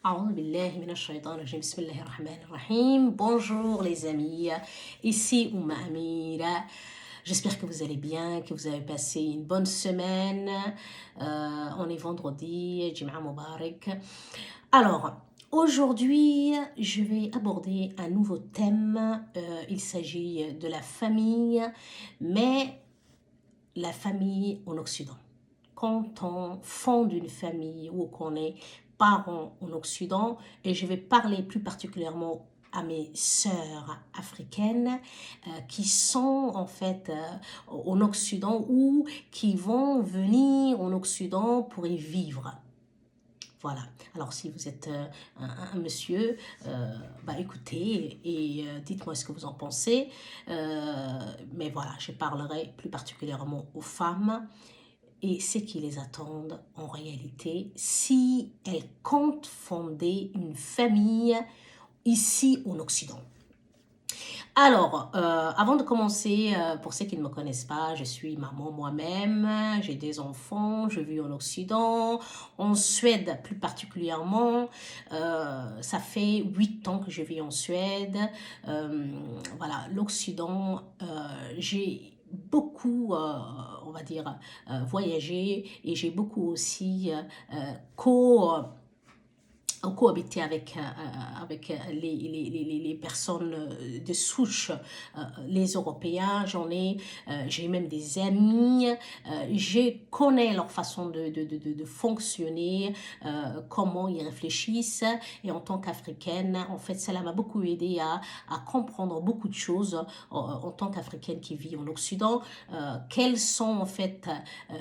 أعوذ بالله من الشيطان الرجيم بسم الله الرحمن الرحيم. Bonjour les amis, ici Oumma Amira. J'espère que vous allez bien, que vous avez passé une bonne semaine. On est vendredi, Jum'a Mubarak. Alors, aujourd'hui, je vais aborder un nouveau thème. Il s'agit de la famille, mais la famille en Occident. Quand on fonde une famille ou qu'on est parents en Occident, et je vais parler plus particulièrement à mes sœurs africaines qui sont en fait en Occident ou qui vont venir en Occident pour y vivre. Voilà. Alors, si vous êtes un monsieur, écoutez et dites-moi ce que vous en pensez. Mais voilà, je parlerai plus particulièrement aux femmes et ce qui les attendent en réalité si elles comptent fonder une famille ici en Occident. Alors, avant de commencer, pour ceux qui ne me connaissent pas, je suis maman moi-même, j'ai des enfants, je vis en Occident, en Suède plus particulièrement. Ça fait 8 ans que je vis en Suède. Voilà, l'Occident, j'ai beaucoup, on va dire, voyagé et j'ai beaucoup aussi cohabiter avec les personnes de souche, les Européens, j'ai même des amis, je connais leur façon de fonctionner, comment ils réfléchissent, et en tant qu'Africaine, en fait, cela m'a beaucoup aidé à comprendre beaucoup de choses en tant qu'Africaine qui vit en Occident, quelles sont en fait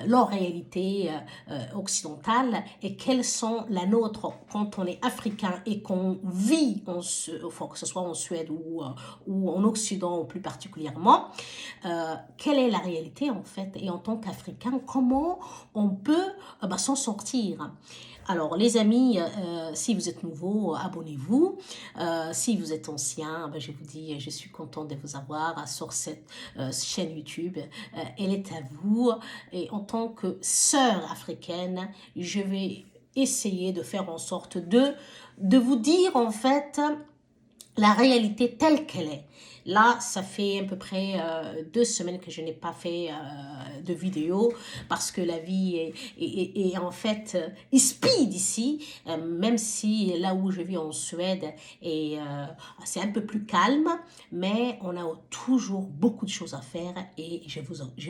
leurs réalités occidentales et quelles sont la nôtre quand on est africain et qu'on vit, que ce soit en Suède ou en Occident plus particulièrement, quelle est la réalité en fait, et en tant qu'Africain, comment on peut s'en sortir. Alors les amis, si vous êtes nouveau, abonnez-vous. Si vous êtes ancien, je vous dis, je suis contente de vous avoir sur cette chaîne YouTube. Elle est à vous. Et en tant que sœur africaine, je vais essayer de faire en sorte de vous dire en fait la réalité telle qu'elle est. Là, ça fait à peu près 2 semaines que je n'ai pas fait de vidéo parce que la vie est en fait speed ici, même si là où je vis en Suède, c'est un peu plus calme, mais on a toujours beaucoup de choses à faire et je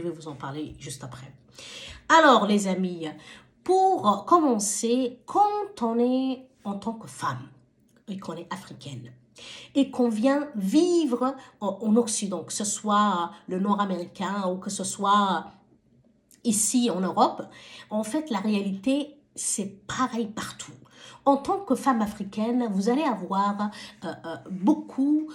vais vous en parler juste après. Alors les amis, pour commencer, quand on est en tant que femme et qu'on est africaine et qu'on vient vivre en Occident, que ce soit le Nord-Américain ou que ce soit ici en Europe, en fait la réalité c'est pareil partout. En tant que femme africaine, vous allez avoir beaucoup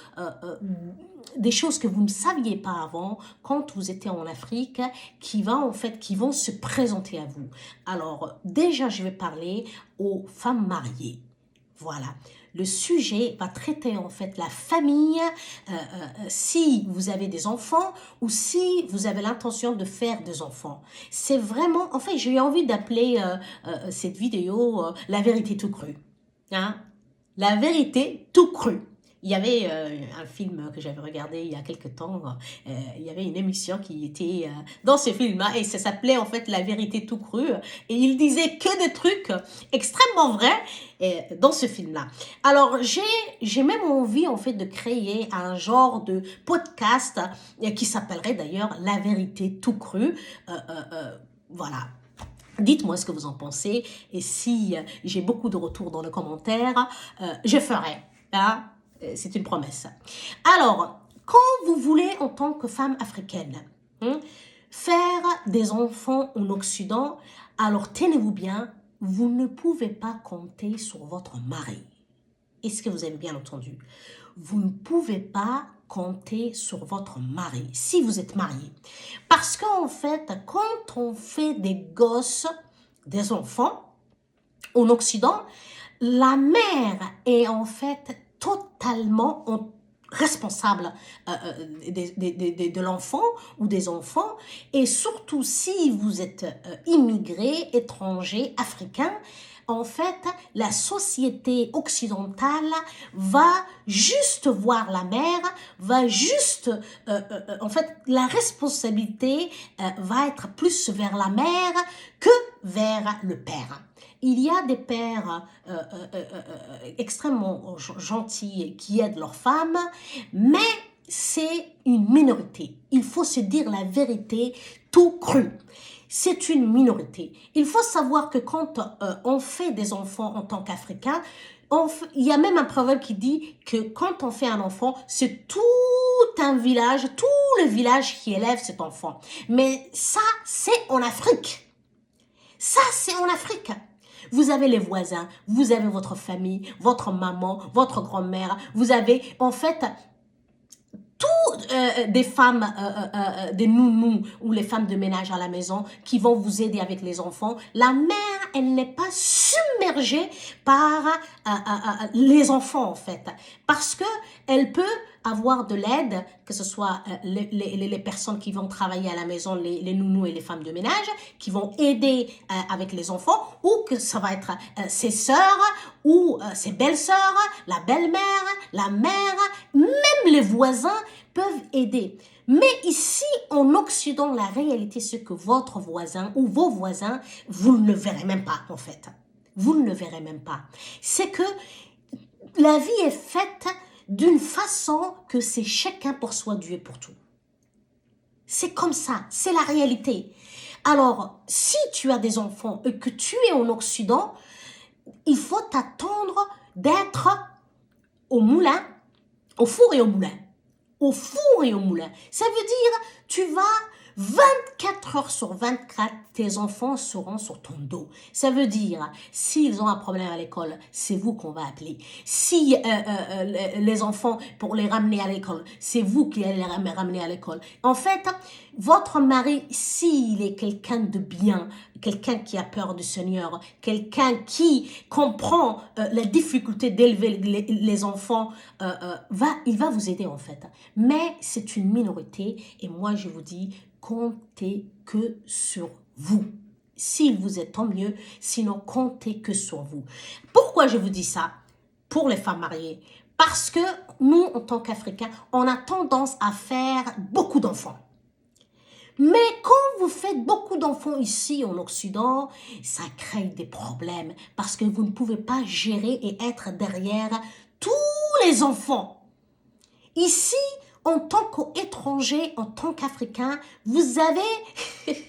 des choses que vous ne saviez pas avant quand vous étiez en Afrique qui vont se présenter à vous. Alors déjà je vais parler aux femmes mariées. Voilà, le sujet va traiter en fait la famille, si vous avez des enfants ou si vous avez l'intention de faire des enfants. C'est vraiment, en fait j'ai eu envie d'appeler cette vidéo la vérité tout crue. Hein? La vérité tout crue. Il y avait un film que j'avais regardé il y a quelques temps, il y avait une émission qui était dans ce film-là et ça s'appelait en fait La vérité tout crue et il disait que des trucs extrêmement vrais dans ce film-là. Alors j'ai même envie en fait de créer un genre de podcast qui s'appellerait d'ailleurs La vérité tout crue. Voilà. Dites-moi ce que vous en pensez et si j'ai beaucoup de retours dans les commentaires, je ferai. Hein? C'est une promesse. Alors, quand vous voulez en tant que femme africaine faire des enfants en Occident, alors tenez-vous bien, vous ne pouvez pas compter sur votre mari. Est-ce que vous avez bien entendu? Vous ne pouvez pas compter sur votre mari si vous êtes marié. Parce qu'en fait, quand on fait des gosses, des enfants, en Occident, la mère est en fait totalement responsable de l'enfant ou des enfants, et surtout si vous êtes immigré, étranger, africain, en fait, la société occidentale va juste voir la mère, va juste, en fait, la responsabilité va être plus vers la mère que vers le père. Il y a des pères extrêmement gentils qui aident leurs femmes, mais c'est une minorité. Il faut se dire la vérité tout cru. C'est une minorité. Il faut savoir que quand on fait des enfants en tant qu'Africains, il y a même un proverbe qui dit que quand on fait un enfant, c'est tout un village, tout le village qui élève cet enfant. Mais ça, c'est en Afrique. Ça, c'est en Afrique. Vous avez les voisins, vous avez votre famille, votre maman, votre grand-mère. Vous avez, en fait, des femmes, des nounous ou les femmes de ménage à la maison qui vont vous aider avec les enfants. La mère, elle n'est pas submergée par les enfants en fait, parce que elle peut avoir de l'aide, que ce soit les personnes qui vont travailler à la maison, les nounous et les femmes de ménage, qui vont aider avec les enfants, ou que ça va être ses sœurs, ou ses belles-sœurs, la belle-mère, la mère, même les voisins peuvent aider. Mais ici, en Occident, la réalité, c'est que votre voisin ou vos voisins, vous ne le verrez même pas, en fait. Vous ne le verrez même pas. C'est que la vie est faite d'une façon que c'est chacun pour soi, Dieu pour tout. C'est comme ça, c'est la réalité. Alors, si tu as des enfants et que tu es en Occident, il faut t'attendre d'être au moulin, au four et au moulin. Au four et au moulin. Ça veut dire, tu vas 24 heures sur 24, tes enfants seront sur ton dos. Ça veut dire, s'ils ont un problème à l'école, c'est vous qu'on va appeler. Si les enfants, pour les ramener à l'école, c'est vous qui allez les ramener à l'école. En fait, votre mari, s'il est quelqu'un de bien, quelqu'un qui a peur du Seigneur, quelqu'un qui comprend la difficulté d'élever les enfants, il va vous aider en fait. Mais c'est une minorité et moi je vous dis, comptez que sur vous. Si vous êtes, tant mieux, sinon comptez que sur vous. Pourquoi je vous dis ça? Pour les femmes mariées. Parce que nous, en tant qu'Africains, on a tendance à faire beaucoup d'enfants. Mais quand vous faites beaucoup d'enfants ici en Occident, ça crée des problèmes parce que vous ne pouvez pas gérer et être derrière tous les enfants. Ici, en tant qu'étranger, en tant qu'Africain, vous avez... il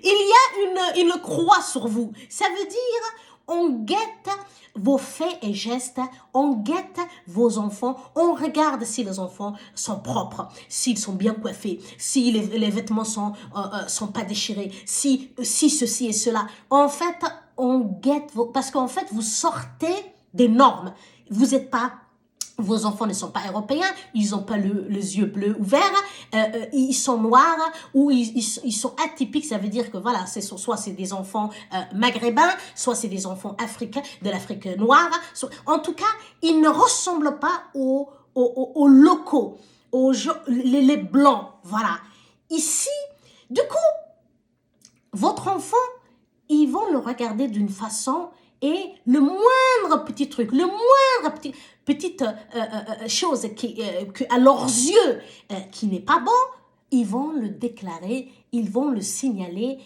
y a une croix sur vous. Ça veut dire, on guette vos faits et gestes, on guette vos enfants, on regarde si les enfants sont propres, s'ils sont bien coiffés, si les vêtements sont pas déchirés, si ceci et cela. En fait, on guette, parce qu'en fait, vous sortez des normes. Vous n'êtes pas... Vos enfants ne sont pas européens, ils n'ont pas les yeux bleus ouverts, ils sont noirs ou ils sont atypiques, ça veut dire que voilà, soit c'est des enfants maghrébins, soit c'est des enfants africains, de l'Afrique noire. En tout cas, ils ne ressemblent pas aux locaux, les blancs, voilà. Ici, du coup, votre enfant, ils vont le regarder d'une façon et le moindre petit truc, le moindre petite chose qui, à leurs yeux qui n'est pas bon, ils vont le déclarer, ils vont le signaler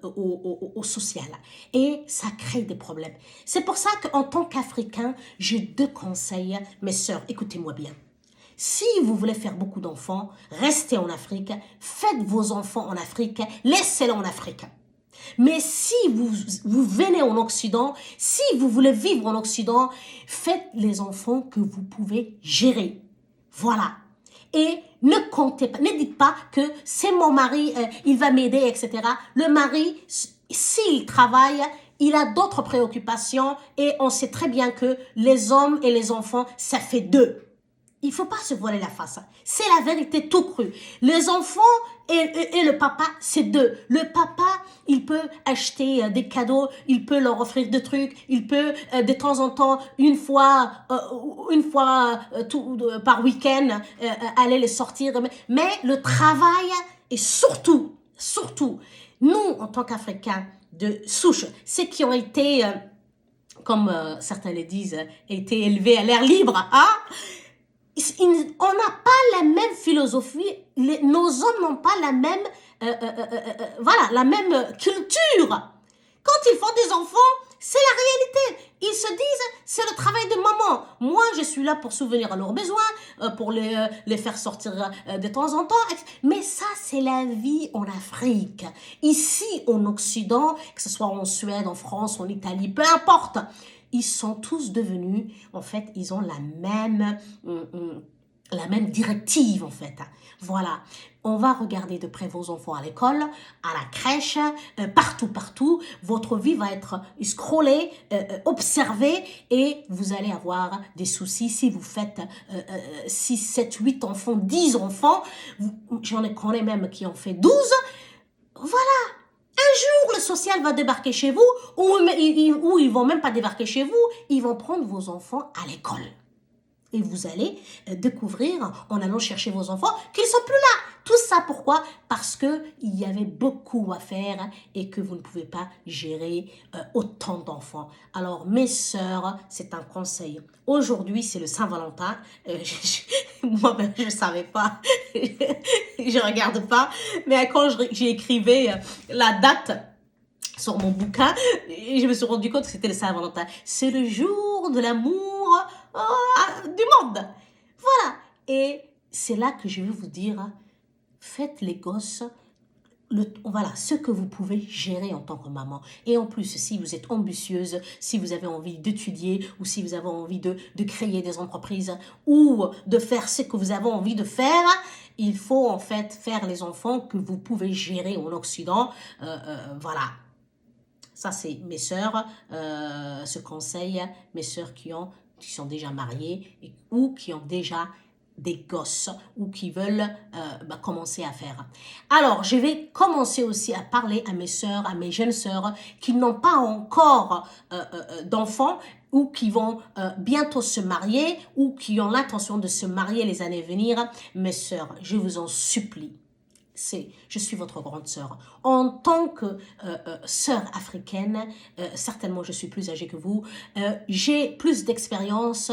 au social. Et ça crée des problèmes. C'est pour ça qu'en tant qu'Africain, j'ai deux conseils. Mes sœurs, écoutez-moi bien. Si vous voulez faire beaucoup d'enfants, restez en Afrique, faites vos enfants en Afrique, laissez-les en Afrique. Mais si vous venez en Occident, si vous voulez vivre en Occident, faites les enfants que vous pouvez gérer. Voilà. Et ne comptez pas, ne dites pas que c'est mon mari, il va m'aider, etc. Le mari, s'il travaille, il a d'autres préoccupations et on sait très bien que les hommes et les enfants, ça fait deux. Il ne faut pas se voiler la face. C'est la vérité tout cru. Les enfants et le papa, c'est deux. Le papa, il peut acheter des cadeaux, il peut leur offrir des trucs, il peut de temps en temps, une fois par week-end, aller les sortir. Mais le travail, et surtout, Nous, en tant qu'Africains de souche, ceux qui ont été, comme certains le disent, été élevés à l'air libre, hein, on n'a pas la même philosophie, nos hommes n'ont pas la même, voilà, la même culture. Quand ils font des enfants, c'est la réalité. Ils se disent, c'est le travail de maman. Moi, je suis là pour souvenir à leurs besoins, pour les faire sortir de temps en temps. Mais ça, c'est la vie en Afrique. Ici, en Occident, que ce soit en Suède, en France, en Italie, peu importe, ils sont tous devenus, en fait, ils ont la même directive, en fait. Voilà. On va regarder de près vos enfants à l'école, à la crèche, partout. Votre vie va être scrollée, observée et vous allez avoir des soucis si vous faites 6, 7, 8 enfants, 10 enfants. J'en connais même qui en fait 12. Voilà. Un jour, le social va débarquer chez vous ou ils vont même pas débarquer chez vous. Ils vont prendre vos enfants à l'école. Et vous allez découvrir, en allant chercher vos enfants, qu'ils ne sont plus là. Tout ça, pourquoi? Parce qu'il y avait beaucoup à faire et que vous ne pouvez pas gérer autant d'enfants. Alors, mes sœurs, c'est un conseil. Aujourd'hui, c'est le Saint-Valentin. Moi-même, je ne savais pas. Je ne regarde pas. Mais quand j'ai écrivé la date sur mon bouquin, et je me suis rendu compte que c'était le Saint-Valentin. C'est le jour de l'amour du monde. Voilà. Et c'est là que je vais vous dire, faites les gosses, voilà, ce que vous pouvez gérer en tant que maman. Et en plus, si vous êtes ambitieuse, si vous avez envie d'étudier ou si vous avez envie de créer des entreprises ou de faire ce que vous avez envie de faire, il faut en fait faire les enfants que vous pouvez gérer en Occident. Voilà. Ça, c'est mes sœurs, ce conseil, mes sœurs qui sont déjà mariées ou qui ont déjà des gosses ou qui veulent commencer à faire. Alors, je vais commencer aussi à parler à mes sœurs, à mes jeunes sœurs qui n'ont pas encore d'enfants ou qui vont bientôt se marier ou qui ont l'intention de se marier les années à venir. Mes sœurs, je vous en supplie. Je suis votre grande sœur. En tant que sœur africaine, certainement je suis plus âgée que vous, j'ai plus d'expérience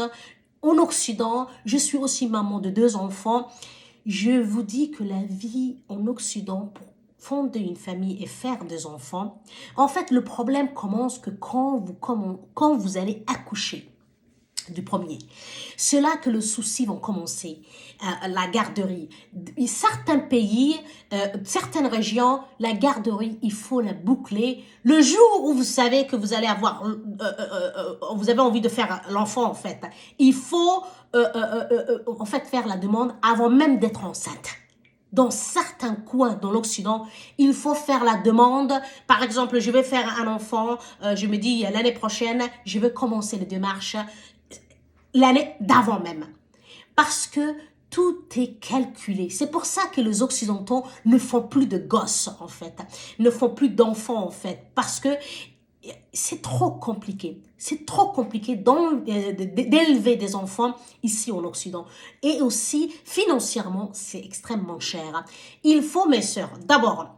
en Occident, je suis aussi maman de 2 enfants. Je vous dis que la vie en Occident, pour fonder une famille et faire des enfants, en fait le problème commence que quand vous allez accoucher du premier. C'est là que le souci va commencer, la garderie. Certains pays, certaines régions, la garderie, il faut la boucler. Le jour où vous savez que vous allez avoir, vous avez envie de faire l'enfant en fait, il faut en fait faire la demande avant même d'être enceinte. Dans certains coins dans l'Occident, il faut faire la demande. Par exemple, je vais faire un enfant, je me dis l'année prochaine, je vais commencer les démarches l'année d'avant même. Parce que tout est calculé. C'est pour ça que les Occidentaux ne font plus de gosses, en fait. Ne font plus d'enfants, en fait. Parce que c'est trop compliqué. C'est trop compliqué d'élever des enfants ici en Occident. Et aussi, financièrement, c'est extrêmement cher. Il faut, mes sœurs, d'abord,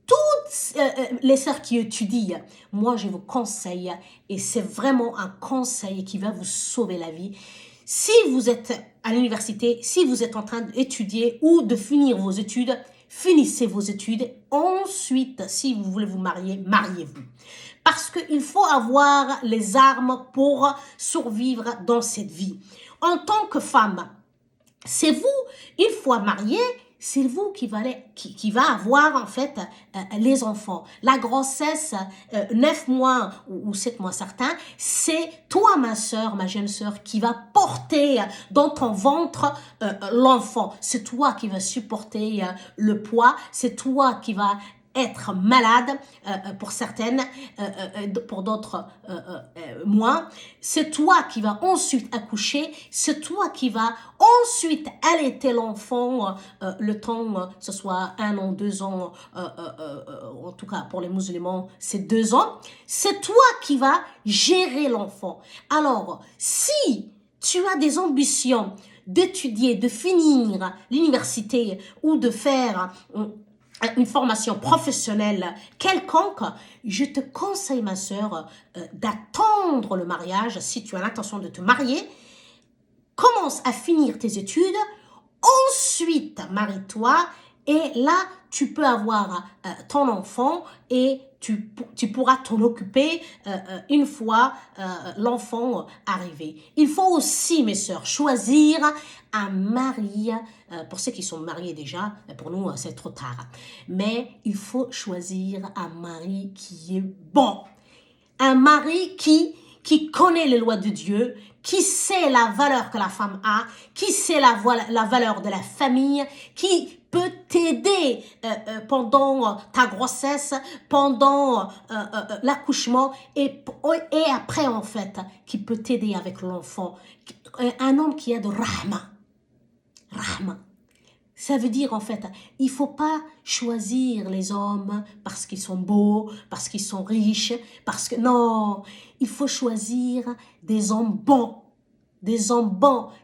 toutes les sœurs qui étudient, moi je vous conseille, et c'est vraiment un conseil qui va vous sauver la vie. Si vous êtes à l'université, si vous êtes en train d'étudier ou de finir vos études, finissez vos études. Ensuite, si vous voulez vous marier, mariez-vous. Parce qu'il faut avoir les armes pour survivre dans cette vie. En tant que femme, c'est vous, une fois mariée, c'est vous qui va avoir en fait les enfants. La grossesse, 9 mois ou 7 mois certains, c'est toi ma soeur, ma jeune soeur, qui va porter dans ton ventre l'enfant. C'est toi qui va supporter le poids, c'est toi qui va être malade pour certaines, pour d'autres moins. C'est toi qui vas ensuite accoucher, c'est toi qui vas ensuite allaiter l'enfant le temps, que ce soit 1 an, 2 ans, en tout cas pour les musulmans, c'est 2 ans. C'est toi qui vas gérer l'enfant. Alors, si tu as des ambitions d'étudier, de finir l'université ou de faire une formation professionnelle quelconque, je te conseille, ma sœur, d'attendre le mariage. Si tu as l'intention de te marier, commence à finir tes études, ensuite marie-toi, et là, tu peux avoir ton enfant et tu pourras t'en occuper une fois l'enfant arrivé. Il faut aussi, mes sœurs, choisir un mari. Pour ceux qui sont mariés déjà, pour nous, c'est trop tard. Mais il faut choisir un mari qui est bon. Un mari qui connaît les lois de Dieu, qui sait la valeur que la femme a, qui sait la valeur de la famille, qui peut t'aider pendant ta grossesse, pendant l'accouchement et après en fait, qui peut t'aider avec l'enfant. Un homme qui a de rahma. Rahma. Ça veut dire en fait, il ne faut pas choisir les hommes parce qu'ils sont beaux, parce qu'ils sont riches, parce que non, il faut choisir des hommes bons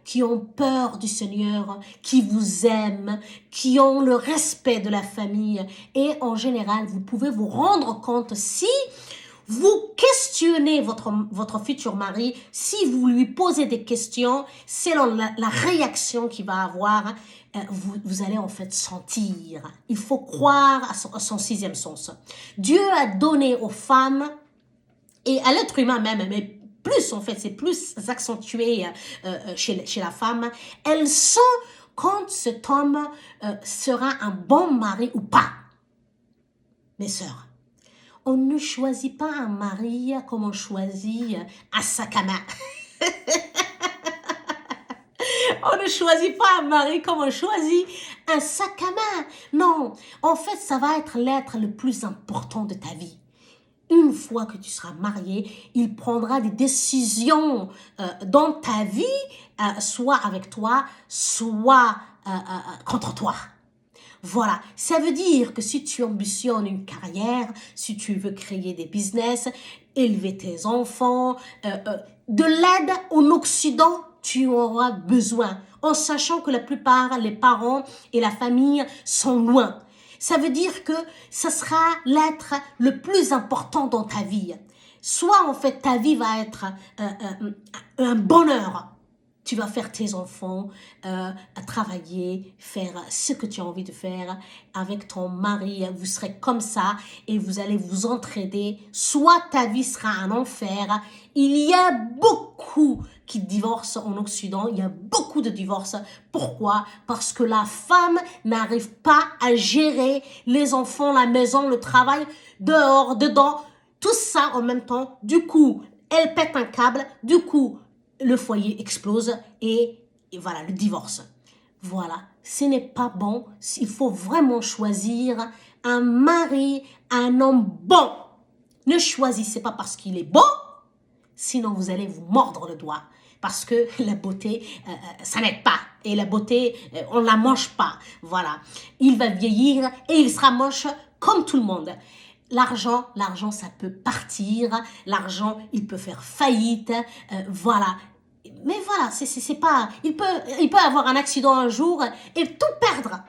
qui ont peur du Seigneur, qui vous aiment, qui ont le respect de la famille. Et en général, vous pouvez vous rendre compte si vous questionnez votre futur mari, si vous lui posez des questions, selon la réaction qu'il va avoir, vous allez en fait sentir. Il faut croire à son sixième sens. Dieu a donné aux femmes et à l'être humain même, mais plus en fait, c'est plus accentué chez la femme. Elles sont quand cet homme sera un bon mari ou pas. Mes sœurs, on ne choisit pas un mari comme on choisit un sac à main. On ne choisit pas un mari comme on choisit un sac à main. Non, en fait, ça va être l'être le plus important de ta vie. Une fois que tu seras marié, il prendra des décisions dans ta vie, soit avec toi, soit contre toi. Voilà, ça veut dire que si tu ambitionnes une carrière, si tu veux créer des business, élever tes enfants, de l'aide en Occident, tu auras besoin, en sachant que la plupart, les parents et la famille sont loin. Ça veut dire que ce sera l'être le plus important dans ta vie. Soit en fait ta vie va être un bonheur. Tu vas faire tes enfants, travailler, faire ce que tu as envie de faire avec ton mari. Vous serez comme ça et vous allez vous entraider. Soit ta vie sera un enfer. Il y a beaucoup qui divorcent en Occident. Il y a beaucoup de divorces. Pourquoi? Parce que la femme n'arrive pas à gérer les enfants, la maison, le travail, dehors, dedans. Tout ça en même temps. Du coup, elle pète un câble. Du coup, le foyer explose et voilà, le divorce. Voilà, ce n'est pas bon. Il faut vraiment choisir un mari, un homme bon. Ne choisissez pas parce qu'il est beau, sinon vous allez vous mordre le doigt. Parce que la beauté, ça n'aide pas. Et la beauté, on ne la mange pas. Voilà, il va vieillir et il sera moche comme tout le monde. L'argent, ça peut partir. L'argent, il peut faire faillite. Voilà. Mais voilà, c'est pas... Il peut avoir un accident un jour et tout perdre.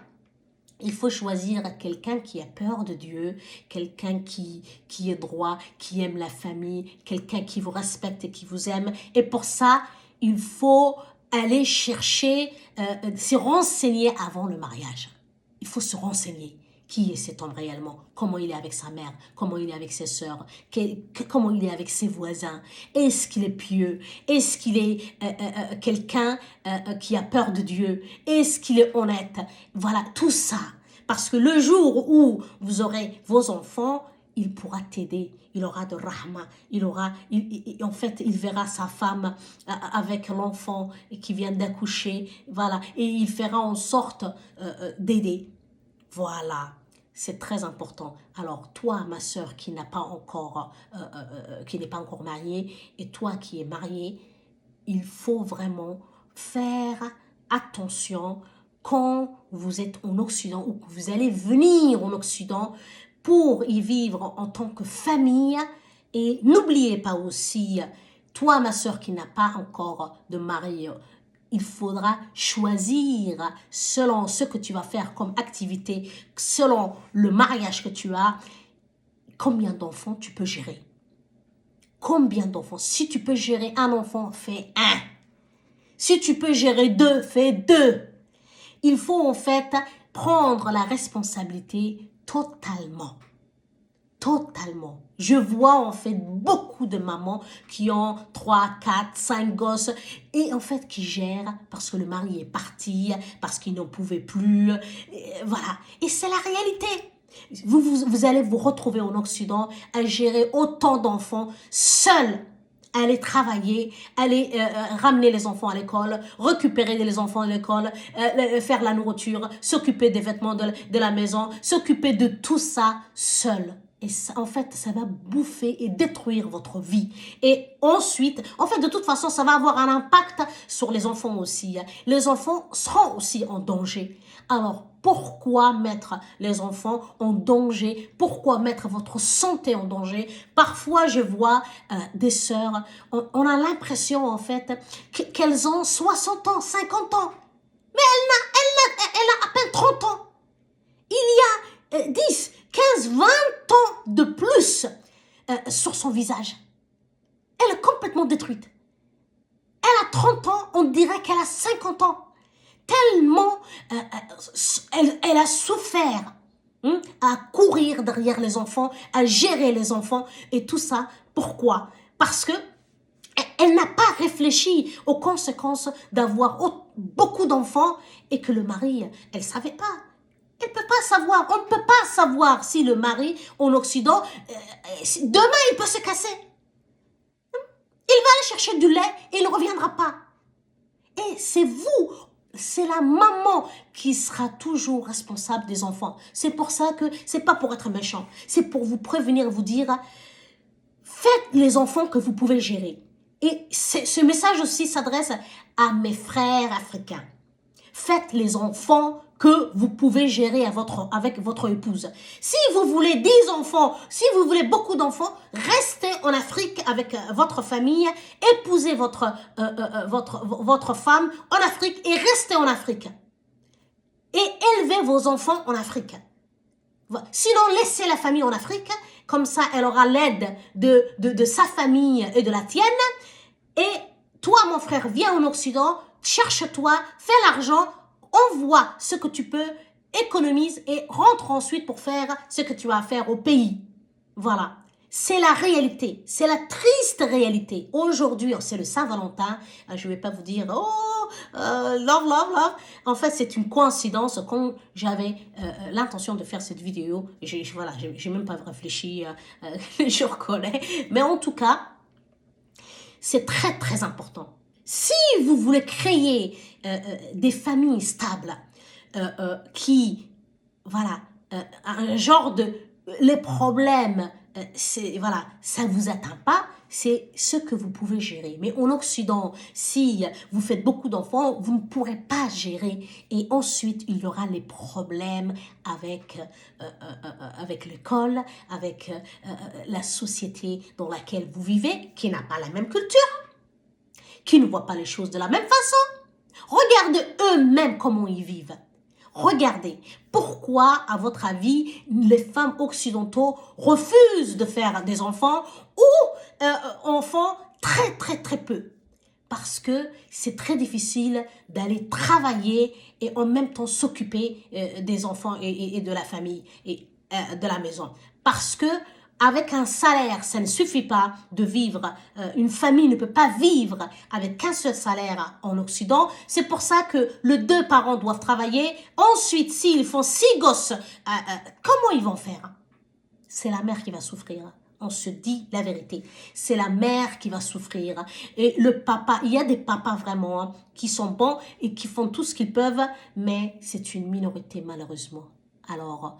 Il faut choisir quelqu'un qui a peur de Dieu, quelqu'un qui est droit, qui aime la famille, quelqu'un qui vous respecte et qui vous aime. Et pour ça, il faut aller chercher, se renseigner avant le mariage. Il faut se renseigner. Qui est cet homme réellement? Comment il est avec sa mère? Comment il est avec ses sœurs? Comment il est avec ses voisins? Est-ce qu'il est pieux? Est-ce qu'il est quelqu'un qui a peur de Dieu? Est-ce qu'il est honnête? Voilà, tout ça. Parce que le jour où vous aurez vos enfants, il pourra t'aider. Il aura de rahma. En fait, il verra sa femme avec l'enfant qui vient d'accoucher. Voilà. Et il fera en sorte d'aider. Voilà. C'est très important. Alors, toi, ma sœur, qui n'est pas encore mariée, et toi qui es mariée, il faut vraiment faire attention quand vous êtes en Occident ou que vous allez venir en Occident pour y vivre en tant que famille. Et n'oubliez pas aussi, toi, ma sœur, qui n'a pas encore de mari, il faudra choisir selon ce que tu vas faire comme activité, selon le mariage que tu as, combien d'enfants tu peux gérer. Combien d'enfants? Si tu peux gérer un enfant, fais un. Si tu peux gérer deux, fais deux. Il faut en fait prendre la responsabilité totalement. Totalement. Je vois en fait beaucoup de mamans qui ont 3, 4, 5 gosses et en fait qui gèrent parce que le mari est parti, parce qu'il n'en pouvait plus. Voilà. Et c'est la réalité. Vous allez vous retrouver en Occident à gérer autant d'enfants seuls. Aller travailler, aller ramener les enfants à l'école, récupérer les enfants à l'école, faire la nourriture, s'occuper des vêtements de la maison, s'occuper de tout ça seul. Et ça, en fait, ça va bouffer et détruire votre vie. Et ensuite, en fait, de toute façon, ça va avoir un impact sur les enfants aussi. Les enfants seront aussi en danger. Alors, pourquoi mettre les enfants en danger? Pourquoi mettre votre santé en danger? Parfois, je vois des sœurs, on a l'impression, en fait, qu'elles ont 60 ans, 50 ans. Mais elle a à peine 30 ans. Il y a 10, 15, 20 ans de plus sur son visage. Elle est complètement détruite. Elle a 30 ans, on dirait qu'elle a 50 ans. Tellement elle a souffert à courir derrière les enfants, à gérer les enfants et tout ça. Pourquoi? Parce que elle n'a pas réfléchi aux conséquences d'avoir beaucoup d'enfants et que le mari, elle ne savait pas. Elle ne peut pas savoir, on ne peut pas savoir si le mari en Occident, demain il peut se casser. Il va aller chercher du lait et il ne reviendra pas. Et c'est vous, c'est la maman qui sera toujours responsable des enfants. C'est pour ça que, c'est pas pour être méchant, c'est pour vous prévenir, vous dire, faites les enfants que vous pouvez gérer. Et ce message aussi s'adresse à mes frères africains. Faites les enfants que vous pouvez gérer avec votre épouse. Si vous voulez 10 enfants, si vous voulez beaucoup d'enfants, restez en Afrique avec votre famille, épousez votre femme en Afrique et restez en Afrique. Et élevez vos enfants en Afrique. Sinon, laissez la famille en Afrique, comme ça elle aura l'aide de sa famille et de la tienne. Et toi, mon frère, viens en Occident, cherche-toi, fais l'argent, envoie ce que tu peux, économise et rentre ensuite pour faire ce que tu as à faire au pays. Voilà. C'est la réalité. C'est la triste réalité. Aujourd'hui, c'est le Saint-Valentin. Je ne vais pas vous dire, love, love, love. En fait, c'est une coïncidence. Quand j'avais l'intention de faire cette vidéo, voilà, j'ai même pas réfléchi, je reconnais. Mais en tout cas, c'est très, très important. Si vous voulez créer des familles stables qui, voilà, un genre de... les problèmes, voilà, ça ne vous atteint pas, c'est ce que vous pouvez gérer. Mais en Occident, si vous faites beaucoup d'enfants, vous ne pourrez pas gérer. Et ensuite, il y aura les problèmes avec l'école, avec la société dans laquelle vous vivez, qui n'a pas la même culture, qui ne voient pas les choses de la même façon. Regardez eux-mêmes comment ils vivent. Regardez, pourquoi, à votre avis, les femmes occidentaux refusent de faire des enfants ou en font très, très, très peu? Parce que c'est très difficile d'aller travailler et en même temps s'occuper des enfants et de la famille et de la maison. Parce que avec un salaire, ça ne suffit pas de vivre. Une famille ne peut pas vivre avec qu'un seul salaire en Occident. C'est pour ça que les 2 parents doivent travailler. Ensuite, s'ils font 6 gosses, comment ils vont faire? C'est la mère qui va souffrir. On se dit la vérité. C'est la mère qui va souffrir. Et le papa, il y a des papas vraiment qui sont bons et qui font tout ce qu'ils peuvent, mais c'est une minorité malheureusement. Alors,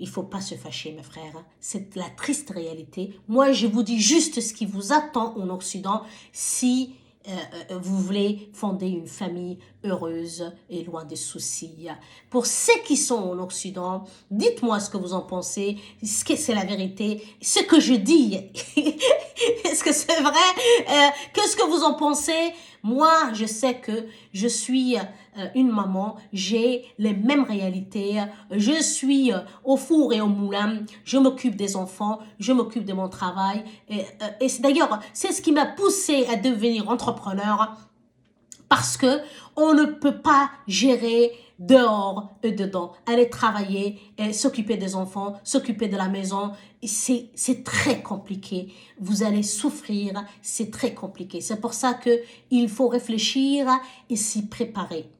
il ne faut pas se fâcher, mes frères. C'est la triste réalité. Moi, je vous dis juste ce qui vous attend en Occident si vous voulez fonder une famille heureuse et loin des soucis. Pour ceux qui sont en Occident, dites-moi ce que vous en pensez. Est-ce que c'est la vérité? Ce que je dis, est-ce que c'est vrai? Qu'est-ce que vous en pensez? Moi, je sais que je suis une maman, j'ai les mêmes réalités, je suis au four et au moulin, je m'occupe des enfants, je m'occupe de mon travail. Et d'ailleurs, c'est ce qui m'a poussée à devenir entrepreneur, parce que on ne peut pas gérer dehors et dedans. Aller travailler, s'occuper des enfants, s'occuper de la maison, c'est très compliqué. Vous allez souffrir, c'est très compliqué. C'est pour ça que il faut réfléchir et s'y préparer.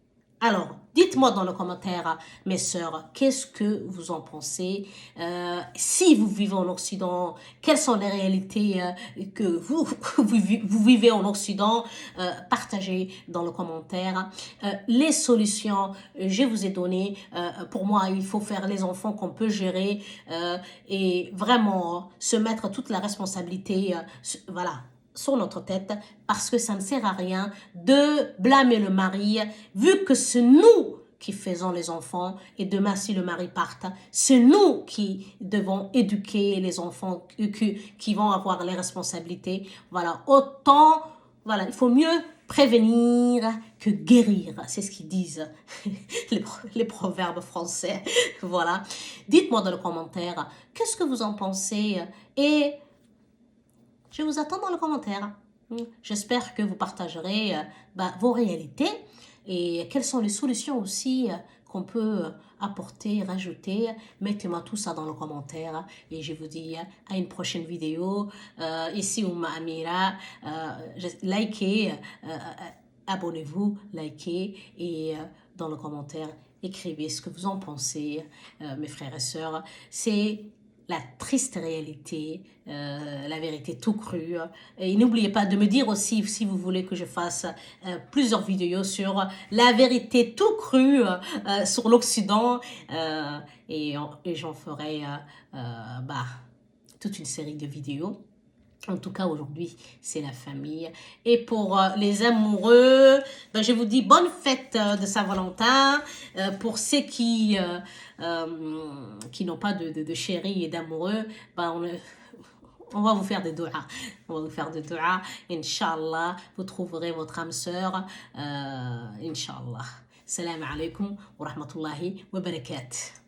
Alors, dites-moi dans les commentaires, mes sœurs, qu'est-ce que vous en pensez? Si vous vivez en Occident, quelles sont les réalités que vous vivez en Occident? Partagez dans le commentaire. Les solutions, je vous ai donné. Pour moi, il faut faire les enfants qu'on peut gérer et vraiment se mettre toute la responsabilité, voilà, sur notre tête, parce que ça ne sert à rien de blâmer le mari, vu que c'est nous qui faisons les enfants, et demain si le mari parte, c'est nous qui devons éduquer les enfants qui vont avoir les responsabilités. Voilà, autant, voilà, il faut mieux prévenir que guérir, c'est ce qu'ils disent les proverbes français. Voilà, dites-moi dans les commentaires, qu'est-ce que vous en pensez, et je vous attends dans le commentaire. J'espère que vous partagerez vos réalités et quelles sont les solutions aussi qu'on peut apporter, rajouter. Mettez-moi tout ça dans le commentaire et je vous dis à une prochaine vidéo. Ici Oumma Amira, likez, abonnez-vous, likez et dans le commentaire, écrivez ce que vous en pensez, mes frères et sœurs. C'est la triste réalité, la vérité tout crue. Et n'oubliez pas de me dire aussi si vous voulez que je fasse plusieurs vidéos sur la vérité tout crue sur l'Occident et j'en ferai toute une série de vidéos. En tout cas, aujourd'hui, c'est la famille. Et pour les amoureux, je vous dis bonne fête de Saint-Valentin. Pour ceux qui n'ont pas de chéri et d'amoureux, on va vous faire des doigts. On va vous faire des doigts. Inch'Allah, vous trouverez votre âme sœur. Inch'Allah. Salam alaikum wa rahmatullahi wa barakatuh.